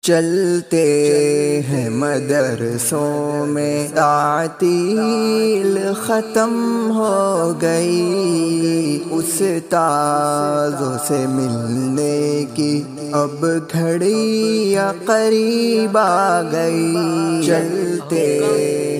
چلتے ہیں مدرسوں میں تعطیل ختم ہو گئی، استاذوں سے ملنے کی اب گھڑی قریب آ گئی۔ چلتے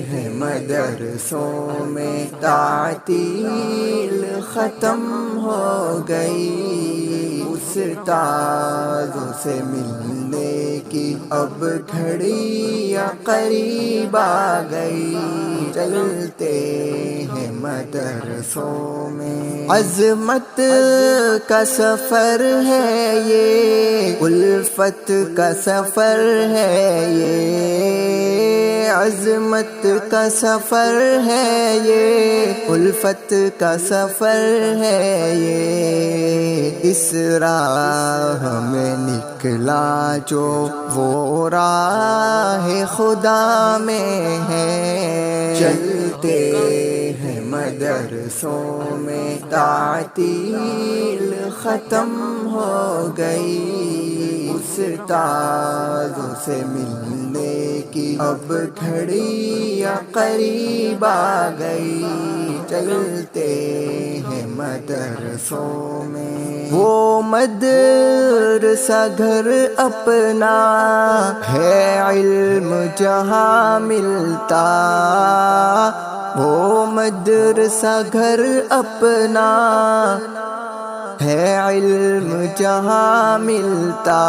ہیں مدرسوں میں تعطیل ختم ہو گئی، استاذوں سے ملنے کی اب گھڑی قریب آ گئی۔ چلتے ہیں مدرسوں میں عظمت کا سفر ہے یہ، الفت کا سفر ہے یہ، عظمت کا سفر ہے یہ، الفت کا سفر ہے یہ، اس راہ میں نکلا جو وہ راہ خدا میں ہے۔ چلتے ہیں مدرسوں میں تعطیل ختم ہو گئی، استاذوں سے ملنے کی اب گھڑی قریب آ گئی۔ چلتے ہیں مدرسوں میں وہ مدرسہ گھر اپنا ہے، علم جہاں ملتا، وہ مدرسہ گھر اپنا ہے، علم جہاں ملتا،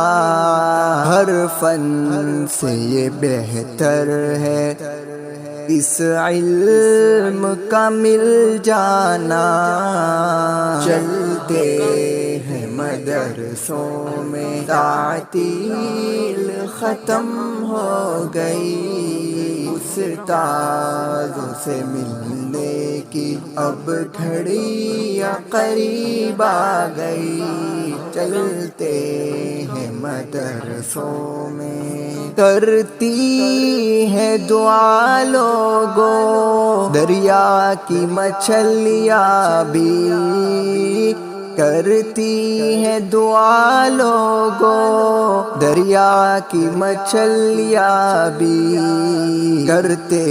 ہر فن سے یہ بہتر ہے اس علم کا مل جانا۔ چلتے ہیں مدرسوں میں تعطیل ختم ہو گئی، استاذوں سے ملنے کی اب گھڑی قریب آ گئی۔ چلتے ہیں مدرسوں میں کرتی ہے دعا لوگوں، دریا کی مچھلیاں بھی کرتی ہے دعا لوگوں، دریا کی مچھلیاں بھی کرتے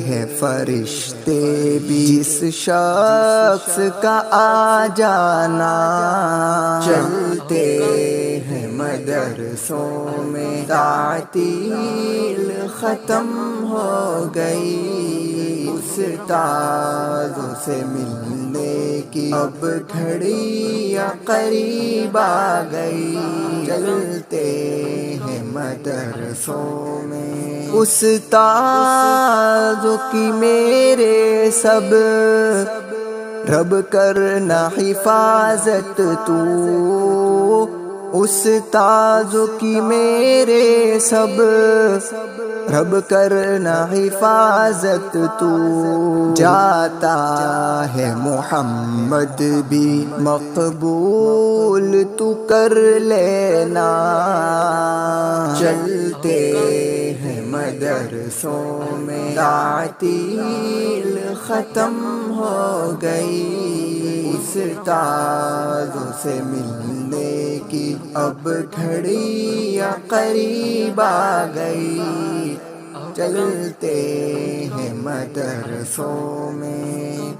ہیں فرشتے بھی جس شخص کا آ جانا۔ چلتے ہیں مدرسوں میں تعطیل ختم ہو گئی، استاذوں سے ملنے کی اب گھڑی قریب آ گئی۔ چلتے ہیں مدرسوں میں استاذوں کی میرے سب رب کرنا حفاظت تو، استاذوں کی میرے سب رب کرنا حفاظت تو، جاتا ہے محمد بھی مقبول تو کر لینا۔ چلتے ہیں مدرسوں میں تعطیل ختم ہو گئی، استاذوں سے ملنے کی اب گھڑی قریب آ گئی۔ چلتے ہیں مدرسوں میں